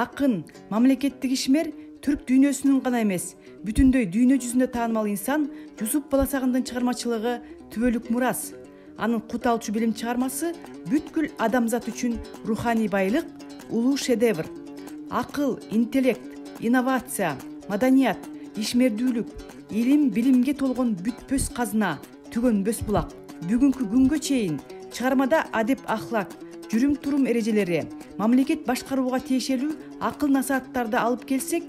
акын, мамлекеттик ишмер түрк дүйнөсүнүн гана эмес, бүтүндөй дүйнө жүзүндө таанымал инсан Жусуп Баласагындын чыгармачылыгы түбөлүк мурас. Анын кут алчу билим чыгармасы бүткүл адамзат үчүн руханий байлык, улуу шедевр. Акыл, интеллект, инновация, маданият, ишмердүүлүк, илим, билимге толгон бүтпөс казына, түгөнбөс булак. Бүгүнкү күнгө чейин чыгармада адеп ахлак, жүрүм-турум эрежелери, мамлекет башкарууга тиешелүү акыл насааттарды алып келсек,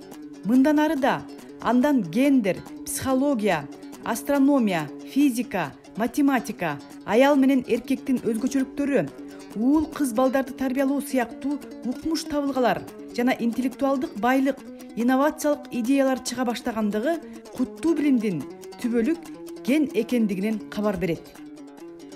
мындан ары да андан гендер, психология, астрономия, физика, математика, аял менен эркектин өзгөчөлүктөрү, уул кыз балдарды тарбиялоо сыяктуу укмуш табылгалар жана интеллектуалдык байлык, инновациялык идеялар чыга баштагандыгы куттуу билимдин түбөлүк ген экендигинен кабар берет.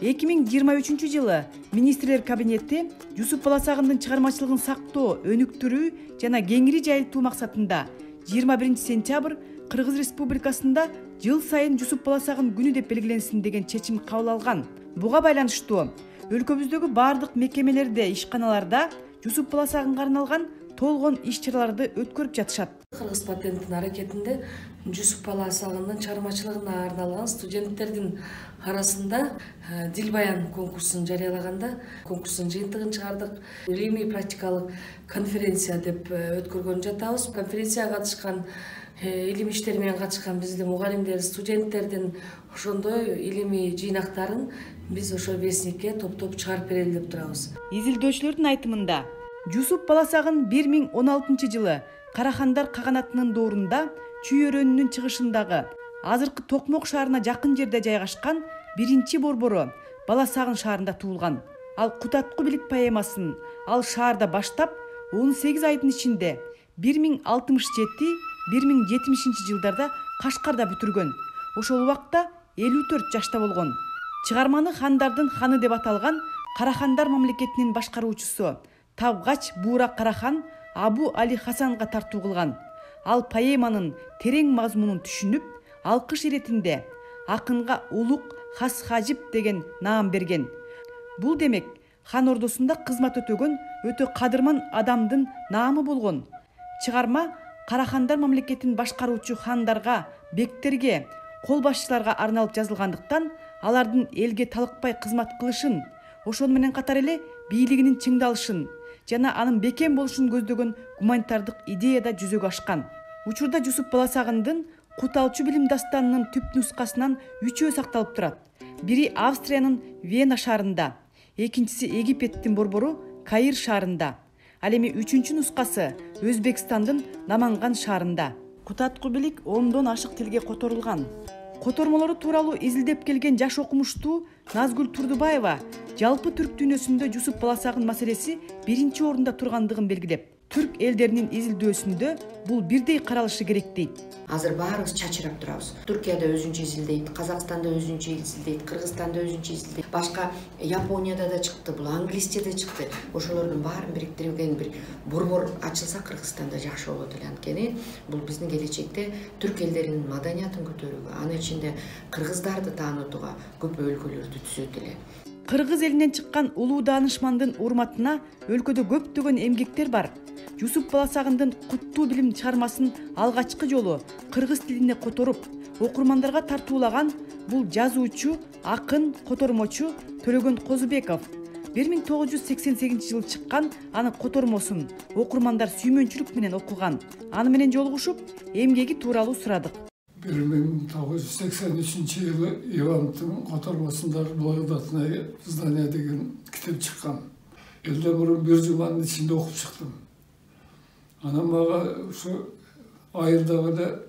2023 жылы министрлер кабинети Жусуп Баласагындын чыгармачылыгын сактоо, өнүктүрүү жана кеңири жайылтуу максатында 21 сентябрь Кыргыз Республикасында жыл сайын Жусуп Баласагын күнү деп белгиленсин деген чечим кабыл алган. Буга байланыштуу өлкөбүздөгү бардык мекемелерде, ишканаларда Жусуп Баласагынга арналган толгон иш-чараларды өткөрүп жатышат. Кыргыз патенттин аракетинде Жусуп Баласагындын чыгармачылыгына арналган студенттердин арасында дил баян конкурсун жарыялаганда конкурстун жыйынтыгын чыгардык. Илимий практикалык конференция деп өткөргөн жатабыз. Конференцияга катышкан илим иштери менен катышкан биздин мугалимдер, студенттердин ошондой илимий жыйнактарын биз ошо вестникке топтоп чыгарып берели деп турабыз. Изилдөөчүлөрдүн айтымында Жусуп Баласагын 2016 жылы Карахандар каганатынын доорунда Чүй өрөөнүнүн чыгышындагы азыркы Токмок шаарына жакын жерде жайгашкан биринчи борбору Баласагын шаарында туулган. Ал Кутатку билик поэмасын ал шаарда баштап 18 айдын ичинде 1067-1070 жылдарда Кашкарда бүтүргөн. Ошол убакта 54 жашта болгон. Чыгарманы хандардын ханы деп аталган Карахандар мамлекетинин башкаруучусу Тавгач Буура Карахан Абу Али Хасанга тартуу кылган. Ал поэманын терең мазмунун түшүнүп, алкыш иретинде акынга Улук Хас Хажип деген наам берген. Бул демек хан ордосунда кызмат өтөгөн өтө кадырман адамдын наамы болгон. Чыгарма Карахандар мамлекетин башкаруучу хандарга, бектерге, кол башчыларга арналып жазылгандыктан алардын элге талыкпай кызмат кылышын, ошону менен катар эле бийлигинин чыңдалышын жана анын бекем болушун көздөгөн гуманитардык идеяда жүзөгө ашкан. Учурда Жусуп Баласагындын кут алчу билим дастанынын түп нускасынан 3-өө сакталып турат. Бири Австриянын Вена шаарында, экинчиси Египеттин борбору Каир шаарында. Ал эми 3-чү нускасы Өзбекстандын Наманган шаарында. Кутатку билик 10дон ашык тилге которулган. Котормолору тууралуу изилдеп келген жаш окумуштуу Назгүл Турдубаева жалпы түрк дүйнөсүндө Жусуп Баласагын маселеси биринчи орунда тургандыгын белгилеп, түрк элдеринин изилдөөсүндө бул бирдей каралышы керек дейт. Азыр баарыбыз чачырап турабыз. Туркияда өзүнчө изилдейт, Казакстанда өзүнчө изилдейт, Кыргызстанда өзүнчө изилдейт. Башка Японияда да чыкты, бул англисчеде чыкты. Ошолордун баарын бириктирген бир борбор ачылса Кыргызстанда жакшы болот эле. Анткени бул биздин келечекте түрк элдеринин маданиятын көтөрүүгө, анын ичинде кыргыздарды таанытууга көп өлкөлөрдү түзөт эле. Кыргыз элинен чыккан улуу даанышмандын урматына өлкөдө көптөгөн эмгектер бар. Жусуп Баласагындын куттуу билим чыгармасын алгачкы жолу кыргыз тилине которуп, окурмандарга тартуулаган бул жазуучу, акын, котормочу Төлөгөн Козубеков 1988 жылы чыккан анын котормосун окурмандар сүймөнчүлүк менен окуган. Аны менен жолугушуп, эмгеги тууралуу сурадык. 1983 жылы Ивановтың котормосундағы благодатное здание деген китеп чыккан. Элден мурун бир жуманын ичинде окуп чыктым. Анан мага ушу айылдагы эле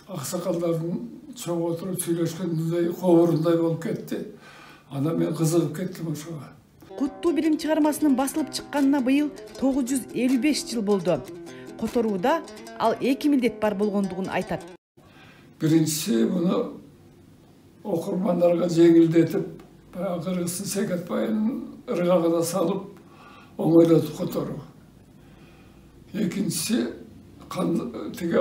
аксакалдардын чоң отуруп сүйлөшкөндөй кобурундай болуп кетти. Анан мен кызыгып кеттим ошого. Куттуу билим чыгармасынын басылып чыкканына быйыл 955 жыл болду. Которууда ал 2 милдет бар болгондугун айтат. Биринчиси буну окурмандарга жеңилдетип, Кыргыздын Секетбайынын ыргагына салып, оңойлотуп которуу. Экинчиси тиги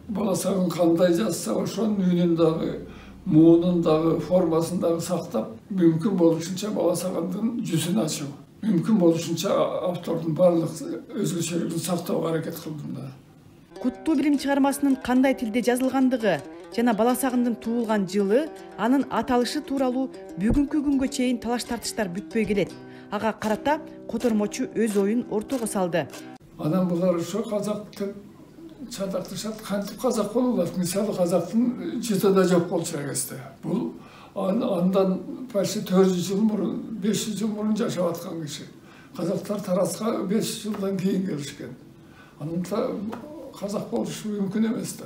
Баласагын кандай жазса, ошонун үнүн дагы, муунун дагы, формасын дагы сактап, мүмкүн болушунча Баласагындын жүзүн ачуу. мүмкін болушунча автордун баардык өзгөчөлүгүн сактоого аракет кылдым да. Куттуу билим чыгармасынын кандай тилде жазылгандыгы жана Баласагындын туулган жылы, анын аталышы тууралуу бүгүнкү күнгө чейин талаш тартыштар бүтпөй келет. Ага карата котормочу өз оюн ортого салды. Анан булар ошо казак деп чатакташат, кантип казак болот? Мисалы казактын жүзү да жок болчу кезде. Бул андан почти 400 жыл мурун, 500 жыл мурун жашап аткан киши. Казактар Тараска 500 жылдан кийин келишкен. Анында казак болушу мүмкүн эмес да.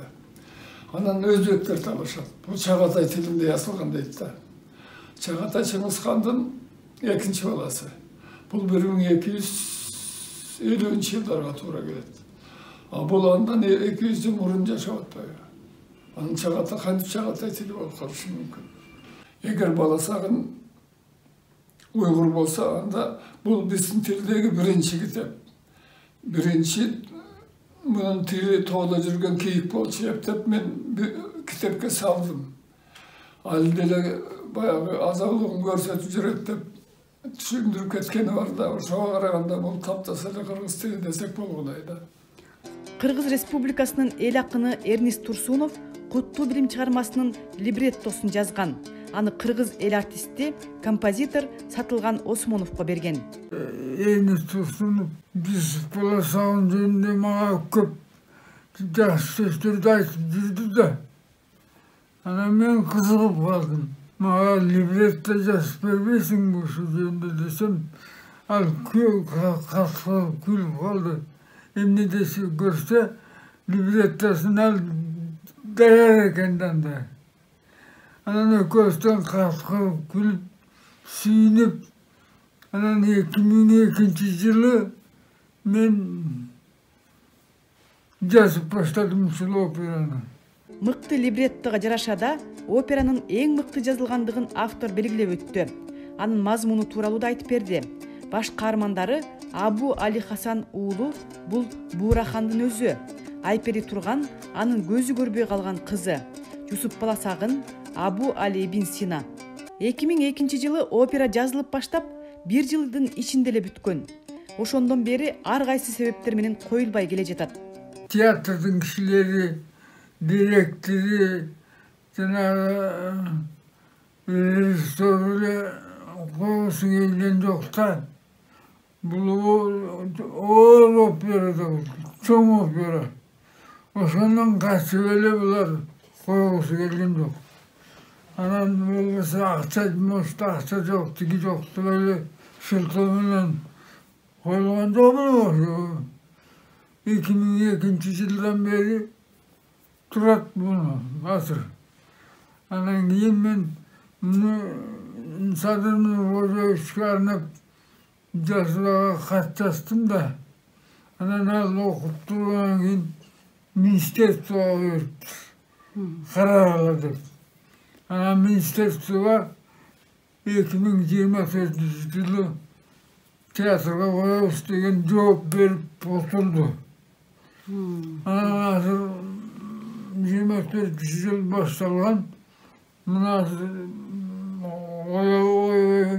Анан өзбектер талашат. Бул Чагатай тилинде жазылган дейт да. Чагатай Чыңгызхандын экинчи баласы. Бул 1250 жылдарга туура келет. Бул андан 200 жыл мурун жашап атпайбы. Анын Чагатай кантип Чагатай тили болуп калышы мүмкүн. Эгер Баласагын уйгур болсо, анда бул биздин тилдеги биринчи китеп. Биринчи мунун тили тоодо жүргөн кийик болчу деп мен китепке салдым. Ал деле баягы азалыгын көрсөтүп жүрөт деп түшүндүрүп кеткени бар да, ошого караганда бул таптаса эле кыргыз тили десек болгудай да. Кыргыз Республикасынын эл акыны Эрнист Турсунов Куттуу билим чыгармасынын либреттосун жазган. Аны кыргыз эл артисти, композитор Сатылган Осмоновго берген. Эрнист Турсунов биз Баласагын жөнүндө мага көп жакшы сөздөрдү айтып жүрдү да. Анан мен кызыгып калдым. Мага либретто жазып бербейсиңби ушу жөнүндө десем, ал күлүп калды. Эмне десе көрсө, либреттосун ал даяр экенден да. Анан экөөбүздөн калкып күлүп, сүйүнүп, анан 2002 жылы мен жазып баштадым ушул операны. Мыкты либреттого жараша да операнын эң мыкты жазылгандыгын автор белгилеп өттү. Анын мазмуну тууралуу да айтып берди. Баш каармандары Абу Али Хасан уулу бул Буурахандын өзү, Айпери Турган анын көзү көрбөй калган кызы, Жусуп Баласагын Абу Али ибн Сина. 2002 жылы опера жазылып баштап, 1 жылдын ичинде эле бүткөн. Ошондон бери ар кайсы себептер менен коюлбай келе жатат. Театрдын кишилери, директору, жана режиссеру койгусу келген жок да. Бул оор опера да, чоң опера. Ошондон качып эле булар койгусу келген жок. Анан болбосо акча жок, тиги жок деп эле шылтоо менен коюлган жокпу? 2002 жылдан бери турат буну азыр. Анан кийин мен муну Садыр Нуркожоевичке арнап жазууга кат жаздым да. Анан ал окуп тургандан кийин министерствого берип карагыла деп. Анан министерствого 2024 жылы театрга коебуз деген жооп берип отурду. Анан азыр 24 жыл башталган, мына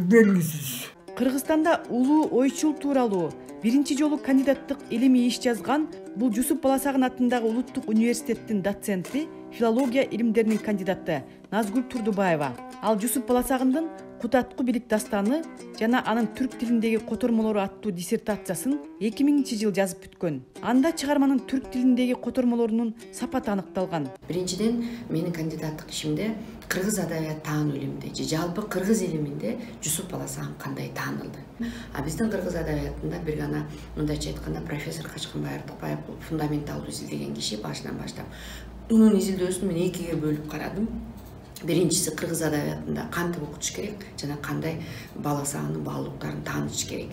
белгисиз. Кыргызстанда улуу ойчул тууралуу биринчи жолу кандидаттык илимий иш жазган бул Жусуп Баласагын атындагы Улуттук университеттин доценти, филология илимдеринин кандидаты Назгүл Турдубаева. Ал Жусуп Баласагындын Кутатку билик дастаны жана анын түрк тилиндеги котормолору аттуу диссертациясын 2000 жыл жазып бүткөн. Анда чыгарманын түрк тилиндеги котормолорунун сапаты аныкталган. Биринчиден, менин кандидаттык ишимде кыргыз адабият таануу илиминде же жалпы кыргыз илиминде Жусуп Баласагын кандай таанылды. Биздин кыргыз адабиятында бир гана мындайча айтканда профессор Качкынбай Артыкбаев фундаменталдуу изилдеген киши башынан баштап. Мунун изилдөөсүн мен экиге бөлүп карадым. Биринчиси кыргыз адабиятында кантип окутуш керек жана кандай Баласагындын баалуулуктарын тааныш керек.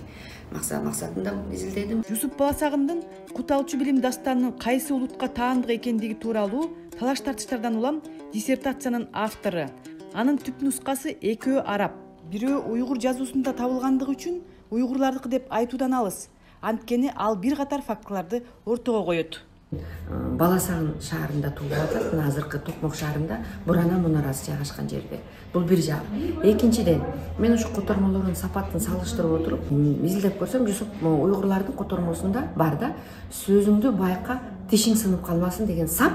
Максатында изилдедим. Жусуп Баласагындын Куталчу билим дастанынын кайсы улутка таандык экендиги тууралуу талаш тартыштардан улам диссертациянын автору. Анын түп нускасы экөө араб, бирөө уйгур жазуусунда табылгандыгы үчүн уйгурлардыкы деп айтуудан алыс. Анткени ал бир катар фактыларды ортого коет. Баласагын шаарында туулуп атат, азыркы Токмок шаарында Бурана мунарасы жайгашкан жерде. Бул бир жагы. Экинчиден, мен ушу котормолордун сапатын салыштырып отуруп, изилдеп көрсөм, Жусуп уйгурлардын котормосунда бар да, сөзүңдү байка, тишиң сынып калмасын деген сап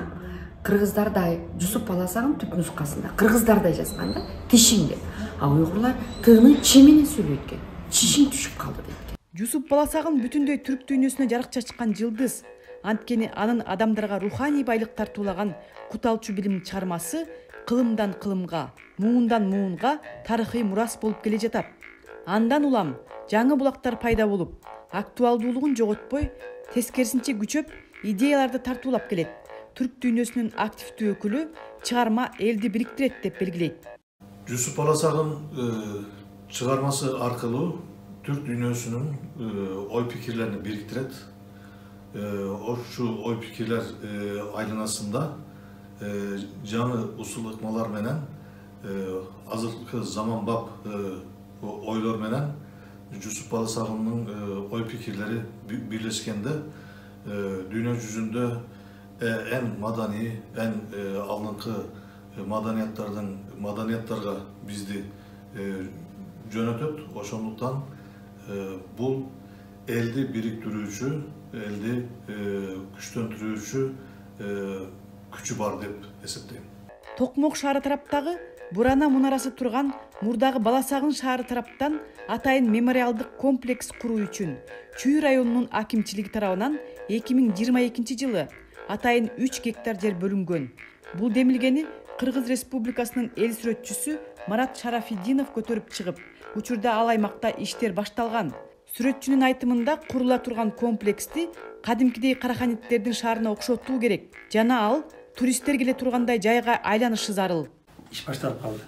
кыргыздардай Жусуп Баласагын түп нускасында кыргыздардай жазган да, тишиң деп. А уйгурлар тыгынын чи менен сүйлөйт экен. Чишиң түшүп калды дейт. Жусуп Баласагын бүтүндөй түрк дүйнөсүнө жарык чачкан жылдыз. Анткени анын адамдарга руханий байлык тартуулаган куталчу билим чыгармасы кылымдан кылымга, муундан муунга тарыхый мурас болуп келе жатат. Андан улам жаңы булактар пайда болуп, актуалдуулугун жоготпой, тескерисинче күчөп, идеяларды тартуулап келет. Түрк дүйнөсүнүн активдүү өкүлү чыгарма элди бириктирет деп белгилейт. Жусуп Баласагын чыгармасы аркылуу түрк дүйнөсүнүн ой пикирлерин бириктирет. Ошо ой пикирлер айланасында жаңы усул ыкмалар менен азыркы заманбап ойлор менен Жусуп Баласагындын ой пикирлери бирлешкенде дүйнө жүзүндө эң маданий, эң алдыңкы маданияттарга бизди жөнөтөт. Ошондуктан бул элди бириктирүүчү, элди күчтөндүрүүчү күчү бар деп эсептейм. Токмок шаары тараптагы Бурана мунарасы турган мурдагы Баласагын шаары тараптан атайын мемориалдык комплекс куруу үчүн Чүй районунун акимчилиги тарабынан 2022 жылы атайын 3 гектар жер бөлүнгөн. Бул демилгени Кыргыз Республикасынын эл сүрөтчүсү Марат Шарафиддинов көтөрүп чыгып, учурда ал аймакта иштер башталган. Сүрөтчүнүн айтымында курула турган комплексти кадимкидей Караханиттердин шаарына окшотуу керек жана ал туристтер келе тургандай жайга айланышы зарыл. Иш башталып калды.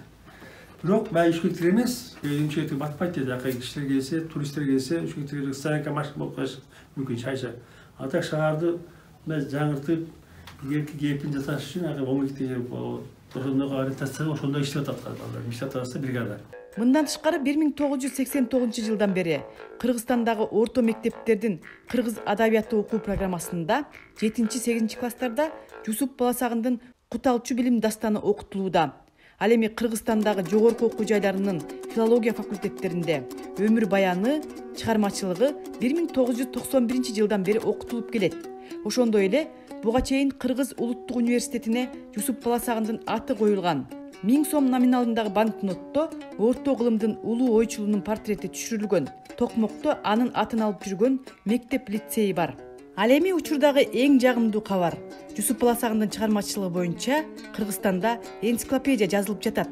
Бирок бай 3 гектар эмес, 3 гектар батпайт dedi. Акай кишилер келсе, туристтер келсе, 3 гектар стоянка машина болуп калыш мүмкүн шайша. Ата шаарды мен жаңыртып, эгерки кейпин жасаш үчүн ага 10 гектар жер ошондой ориентация, ошондой иштеп атат балдар. Иштеп бригада. Мындан тышкары 1989 жылдан бери Кыргызстандагы орто мектептердин кыргыз адабияты окуу программасында 7-8 класстарда Жусуп Баласагындын Куталчу билим дастаны окутулууда. Ал эми Кыргызстандагы жогорку окуу жайларынын филология факультеттеринде өмүр баяны, чыгармачылыгы 1991 жылдан бери окутулуп келет. Ошондой эле буга чейин Кыргыз улуттук университетине Жусуп Баласагындын аты коюлган. 1000 сом номиналындагы банкнотто орто кылымдын улуу ойчулунун портрети түшүрүлгөн. Токмокто анын атын алып жүргөн мектеп лицейи бар. Ал эми учурдагы эң жагымдуу кабар. Жусуп Баласагындын чыгармачылыгы боюнча Кыргызстанда энциклопедия жазылып жатат.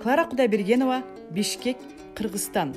Клара Кудайбергенова, Бишкек, Кыргызстан.